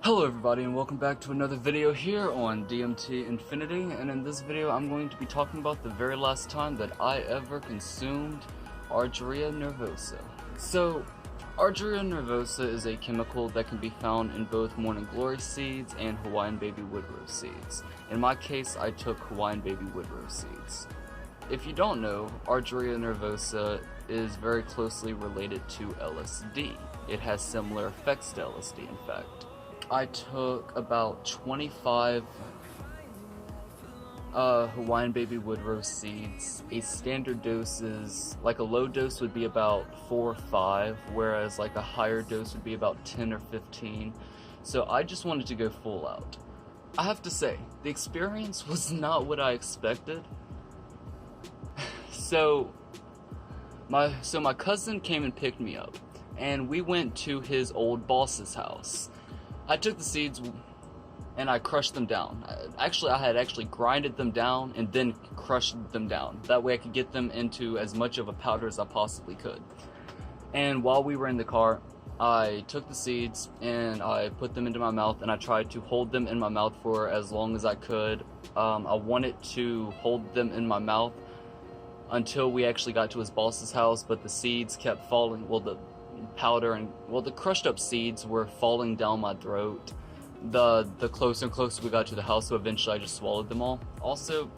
Hello everybody and welcome back to another video here on DMT Infinity, and in this video I'm going to be talking about the very last time that I ever consumed Ardrya nervosa. So, Ardrya nervosa is a chemical that can be found in both morning glory seeds and Hawaiian baby woodrose seeds. In my case, I took Hawaiian baby woodrose seeds. If you don't know, Ardrya nervosa is very closely related to LSD. It has similar effects to LSD, in fact. I took about 25 Hawaiian baby woodrose seeds. A standard dose is, like a low dose would be about 4 or 5, whereas like a higher dose would be about 10 or 15. So I just wanted to go full out. I have to say, the experience was not what I expected. So my cousin came and picked me up, and we went to his old boss's house. I took the seeds and I crushed them down. I had grinded them down and then crushed them down. That way I could get them into as much of a powder as I possibly could. And while we were in the car, I took the seeds and I put them into my mouth, and I tried to hold them in my mouth for as long as I could. I wanted to hold them in my mouth until we actually got to his boss's house, but the seeds kept falling. Well, the powder and the crushed up seeds were falling down my throat the closer and closer we got to the house, so eventually I just swallowed them all. Also,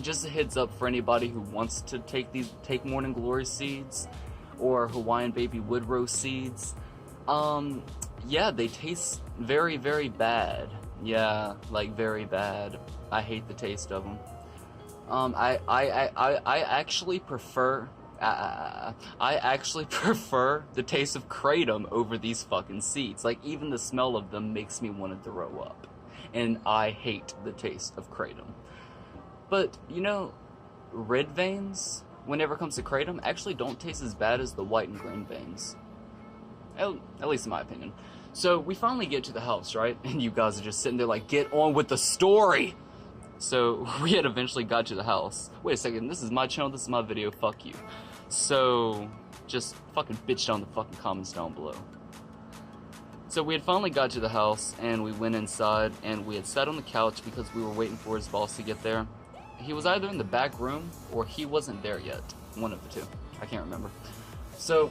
just a heads up for anybody who wants to take morning glory seeds or Hawaiian baby woodrose seeds, yeah, they taste very, very bad. Yeah, like very bad. I hate the taste of them. I actually prefer the taste of kratom over these fucking seeds. Like, even the smell of them makes me want to throw up. And I hate the taste of kratom. But, you know, red veins, whenever it comes to kratom, actually don't taste as bad as the white and green veins. At least in my opinion. So, we finally get to the house, right? And you guys are just sitting there like, get on with the story! So, we had eventually got to the house. Wait a second, this is my channel, this is my video, fuck you. So, just fucking bitch down the fucking comments down below. So we had finally got to the house, and we went inside, and we had sat on the couch because we were waiting for his boss to get there. He was either in the back room, or he wasn't there yet. One of the two. I can't remember. So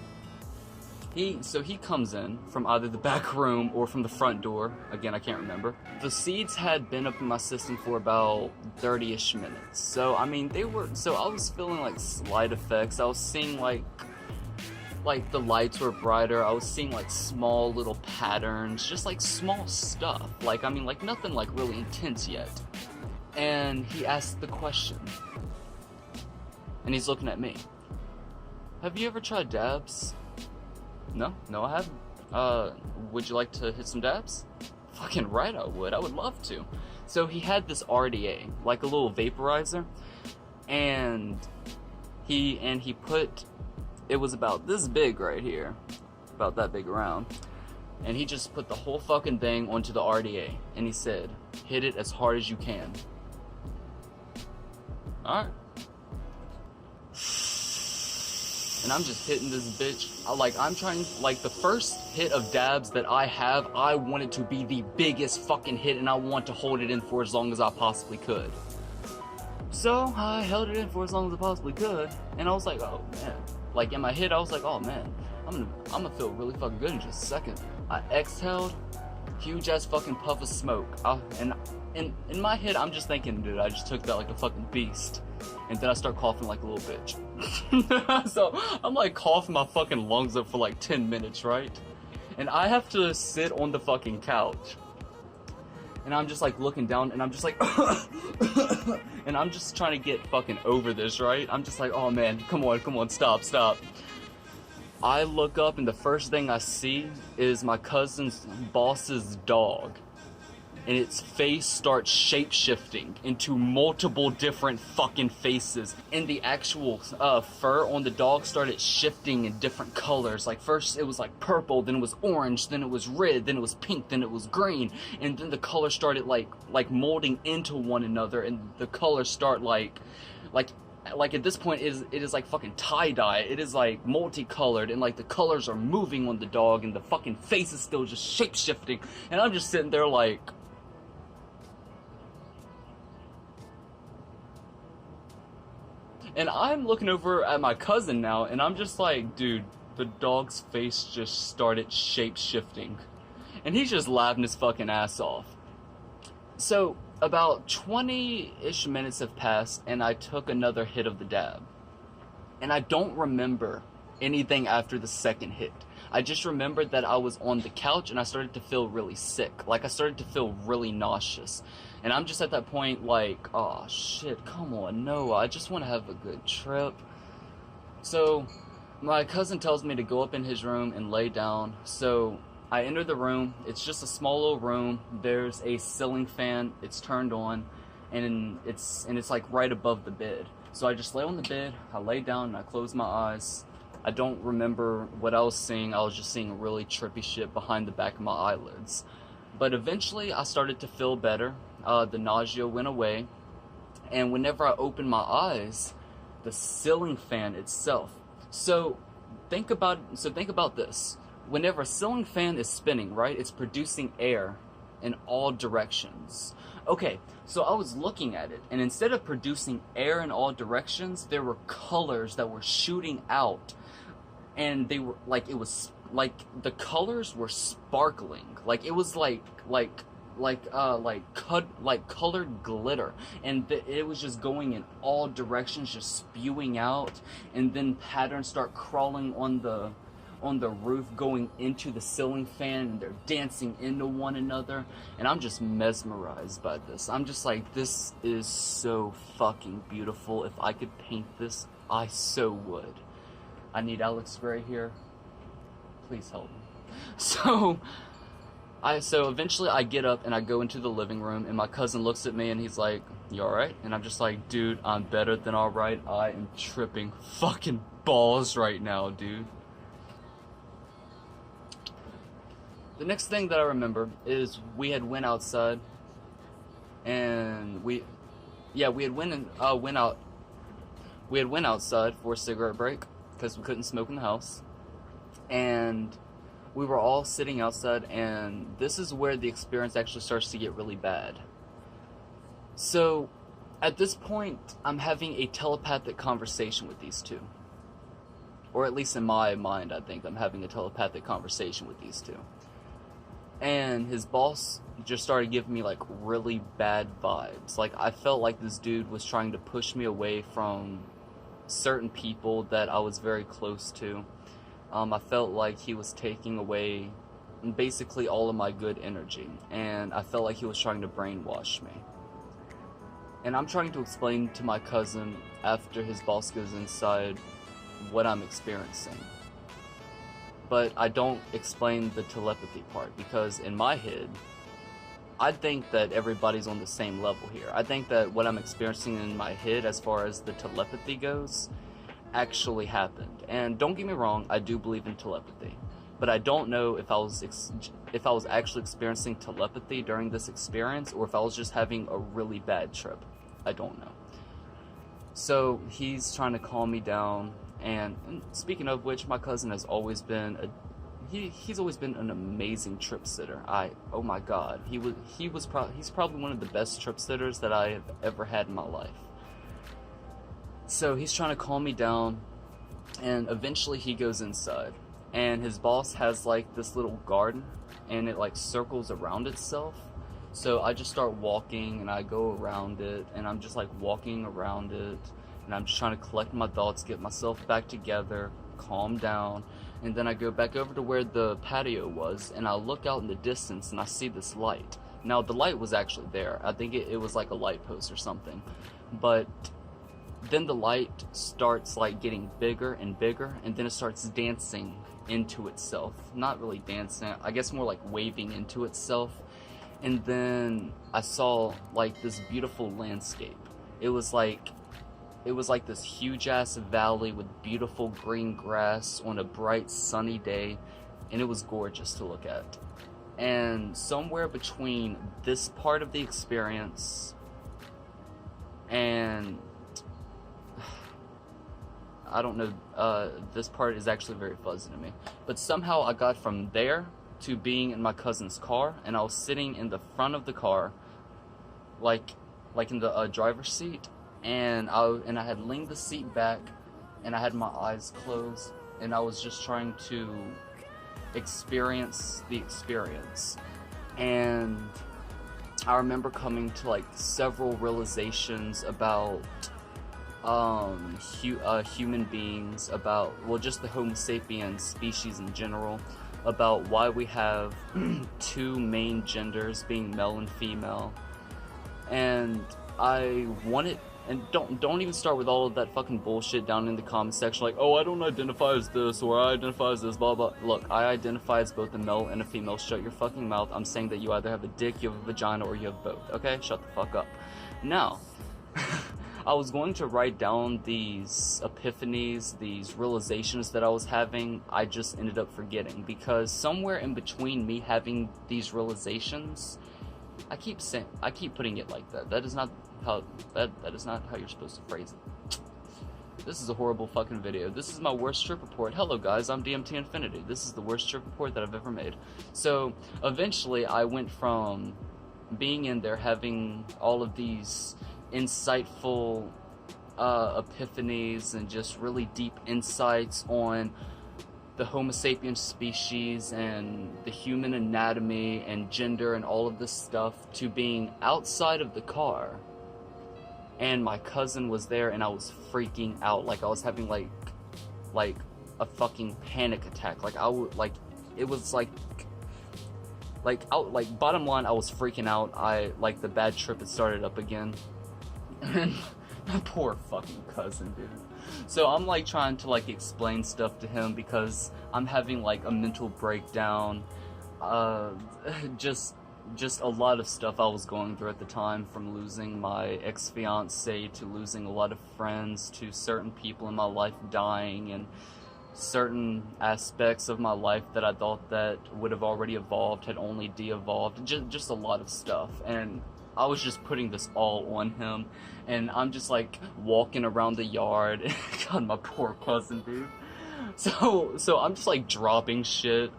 he comes in from either the back room or from the front door. Again, I can't remember. The seeds had been up in my system for about 30-ish minutes. So, I mean, I was feeling like slight effects. I was seeing like the lights were brighter. I was seeing like small little patterns, just like small stuff. Like, I mean, like nothing like really intense yet. And he asked the question. And he's looking at me. Have you ever tried dabs? No, I haven't. Would you like to hit some dabs? Fucking right I would love to. So he had this RDA, like a little vaporizer, and he put, it was about this big right here, about that big around, and he just put the whole fucking thing onto the RDA, and he said, hit it as hard as you can. Alright. And I'm just hitting this bitch. I'm trying, like, the first hit of dabs that I have, I want it to be the biggest fucking hit, and I want to hold it in for as long as I possibly could. So, I held it in for as long as I possibly could, and I was like, oh, man. Like, in my head, I was like, oh, man, I'm gonna feel really fucking good in just a second. I exhaled, huge-ass fucking puff of smoke. And in my head, I'm just thinking, dude, I just took that like a fucking beast. And then I start coughing like a little bitch. So, I'm like coughing my fucking lungs up for like 10 minutes, right? And I have to sit on the fucking couch. And I'm just like looking down, and I'm just like, and I'm just trying to get fucking over this, right? I'm just like, oh man, come on, stop. I look up, and the first thing I see is my cousin's boss's dog. And its face starts shape-shifting into multiple different fucking faces. And the actual fur on the dog started shifting in different colors. Like, first it was like purple, then it was orange, then it was red, then it was pink, then it was green. And then the colors started like molding into one another, and the colors start like like at this point it is like fucking tie-dye. It is like multicolored, and like the colors are moving on the dog, and the fucking face is still just shape-shifting, and I'm just sitting there like, and I'm looking over at my cousin now, and I'm just like, dude, the dog's face just started shape-shifting, and he's just laughing his fucking ass off. So about 20-ish minutes have passed, and I took another hit of the dab. And I don't remember anything after the second hit. I just remembered that I was on the couch, and I started to feel really sick. Like, I started to feel really nauseous. And I'm just at that point like, oh shit, come on, no, I just want to have a good trip. So my cousin tells me to go up in his room and lay down. So I enter the room. It's just a small little room. There's a ceiling fan. It's turned on, and it's like right above the bed. So I just lay on the bed. I lay down and I close my eyes. I don't remember what I was seeing. I was just seeing really trippy shit behind the back of my eyelids. But eventually I started to feel better. The nausea went away, and whenever I opened my eyes, the ceiling fan itself. So think about this. Whenever a ceiling fan is spinning, right, it's producing air in all directions. Okay, so I was looking at it, and instead of producing air in all directions, there were colors that were shooting out, and they were like, it was like the colors were sparkling, like it was like colored glitter, and it was just going in all directions, just spewing out, and then patterns start crawling on the roof, going into the ceiling fan, and they're dancing into one another, and I'm just mesmerized by this. I'm just like, this is so fucking beautiful. If I could paint this, I so would. I need Alex Gray here. Please help me. So eventually I get up and I go into the living room, and my cousin looks at me and he's like, you alright? And I'm just like, dude, I'm better than alright. I am tripping fucking balls right now, dude. The next thing that I remember is we had went outside, and we had went outside for a cigarette break because we couldn't smoke in the house, and we were all sitting outside, and this is where the experience actually starts to get really bad. So at this point, I'm having a telepathic conversation with these two, or at least in my mind, I think I'm having a telepathic conversation with these two. And his boss just started giving me like really bad vibes. Like, I felt like this dude was trying to push me away from certain people that I was very close to. I felt like he was taking away basically all of my good energy, and I felt like he was trying to brainwash me. And I'm trying to explain to my cousin after his boss goes inside what I'm experiencing. But I don't explain the telepathy part, because in my head, I think that everybody's on the same level here. I think that what I'm experiencing in my head as far as the telepathy goes actually happened. And don't get me wrong, I do believe in telepathy. But I don't know if I was actually experiencing telepathy during this experience, or if I was just having a really bad trip. I don't know. So he's trying to calm me down. And speaking of which, my cousin has always been he's always been an amazing trip sitter. Oh my god, he's probably one of the best trip sitters that I have ever had in my life. So he's trying to calm me down, and eventually he goes inside, and his boss has like this little garden, and it like circles around itself. So I just start walking, and I go around it, and I'm just like walking around it, and I'm just trying to collect my thoughts, get myself back together, calm down, and then I go back over to where the patio was, and I look out in the distance, and I see this light. Now, the light was actually there. I think it was like a light post or something. But then the light starts like getting bigger and bigger, and then it starts dancing into itself. Not really dancing, I guess more like waving into itself. And then I saw like this beautiful landscape. It was like this huge ass valley with beautiful green grass on a bright sunny day, and it was gorgeous to look at. And somewhere between this part of the experience and I don't know, this part is actually very fuzzy to me. But somehow I got from there to being in my cousin's car, and I was sitting in the front of the car, like in the driver's seat, and I had leaned the seat back, and I had my eyes closed, and I was just trying to experience the experience. And I remember coming to like several realizations about human beings, about, well, just the Homo sapiens species in general, about why we have two main genders, being male and female. And I wanted, and don't even start with all of that fucking bullshit down in the comment section, like, oh, I don't identify as this, or I identify as this, blah blah. Look, I identify as both a male and a female. Shut your fucking mouth. I'm saying that you either have a dick, you have a vagina, or you have both. Okay, shut the fuck up. Now, I was going to write down these epiphanies, these realizations that I was having. I just ended up forgetting, because somewhere in between me having these realizations, I keep putting it like that. That is not how you're supposed to phrase it. This is a horrible fucking video. This is my worst trip report. Hello guys, I'm DMT Infinity. This is the worst trip report that I've ever made. So eventually I went from being in there having all of these insightful epiphanies and just really deep insights on the Homo sapiens species and the human anatomy and gender and all of this stuff, to being outside of the car, and my cousin was there, and I was freaking out. Like, I was having like a fucking panic attack. Like, I would, like, it was like bottom line, I was freaking out. The bad trip had started up again. And my poor fucking cousin, dude. So I'm like trying to like explain stuff to him, because I'm having like a mental breakdown. Just a lot of stuff I was going through at the time, from losing my ex-fiance to losing a lot of friends, to certain people in my life dying, and certain aspects of my life that I thought that would have already evolved had only de-evolved. Just a lot of stuff. And I was just putting this all on him, and I'm just like walking around the yard. God, my poor cousin, dude. So I'm just like dropping shit,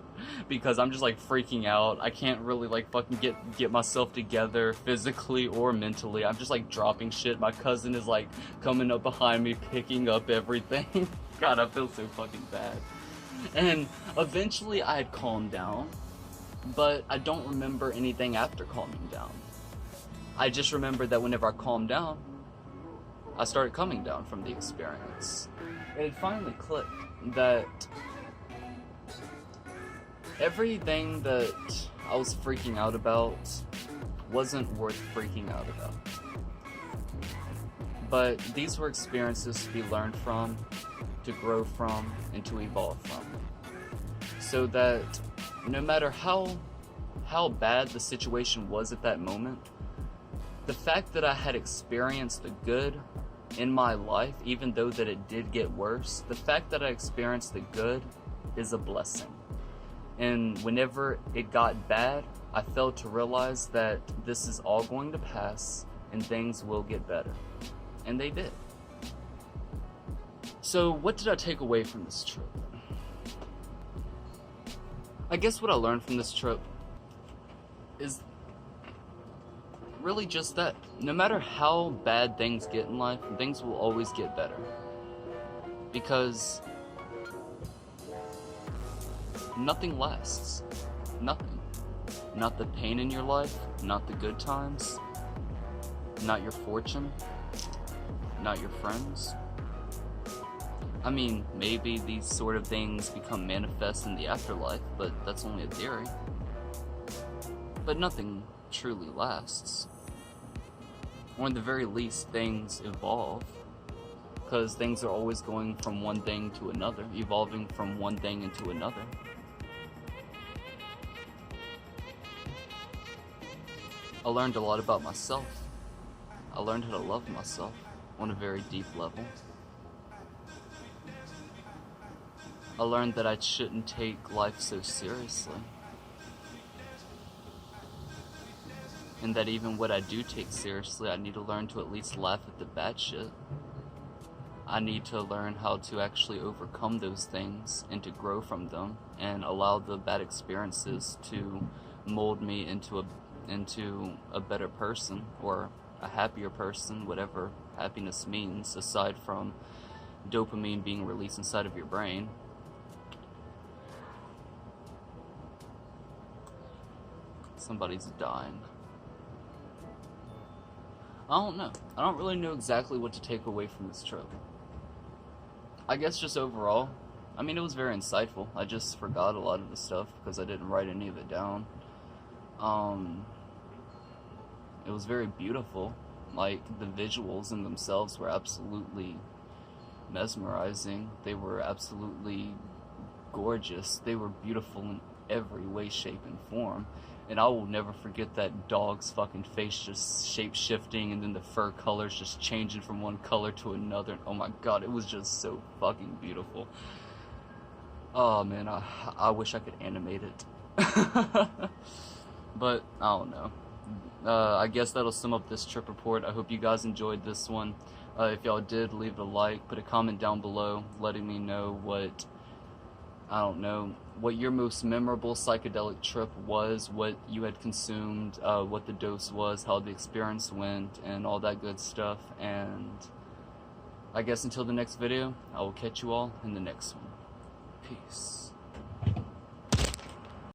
because I'm just like freaking out. I can't really like fucking get myself together physically or mentally. I'm just like dropping shit. My cousin is like coming up behind me, picking up everything. God, I feel so fucking bad. And eventually I had calmed down, but I don't remember anything after calming down. I just remember that whenever I calmed down, I started coming down from the experience. And it finally clicked that everything that I was freaking out about wasn't worth freaking out about. But these were experiences to be learned from, to grow from, and to evolve from. So that no matter how bad the situation was at that moment, the fact that I had experienced the good in my life, even though that it did get worse, the fact that I experienced the good is a blessing. And whenever it got bad, I failed to realize that this is all going to pass and things will get better. And they did. So what did I take away from this trip? I guess what I learned from this trip is really just that no matter how bad things get in life, things will always get better. Because nothing lasts. Nothing. Not the pain in your life, not the good times, not your fortune, not your friends. I mean, maybe these sort of things become manifest in the afterlife, but that's only a theory. But nothing truly lasts. Or in the very least, things evolve. Because things are always going from one thing to another, evolving from one thing into another. I learned a lot about myself. I learned how to love myself on a very deep level. I learned that I shouldn't take life so seriously. And that even what I do take seriously, I need to learn to at least laugh at the bad shit. I need to learn how to actually overcome those things and to grow from them and allow the bad experiences to mold me into a better person, or a happier person, whatever happiness means, aside from dopamine being released inside of your brain. Somebody's dying. I don't know. I don't really know exactly what to take away from this trip. I guess just overall, I mean, it was very insightful. I just forgot a lot of the stuff because I didn't write any of it down. It was very beautiful. Like, the visuals in themselves were absolutely mesmerizing. They were absolutely gorgeous. They were beautiful in every way, shape, and form. And I will never forget that dog's fucking face just shape-shifting, and then the fur colors just changing from one color to another. Oh my god, it was just so fucking beautiful. Oh man, I wish I could animate it. But, I don't know. I guess that'll sum up this trip report. I hope you guys enjoyed this one. If y'all did, leave a like, put a comment down below letting me know what, I don't know, what your most memorable psychedelic trip was, what you had consumed, what the dose was, how the experience went, and all that good stuff. And I guess until the next video, I will catch you all in the next one. Peace.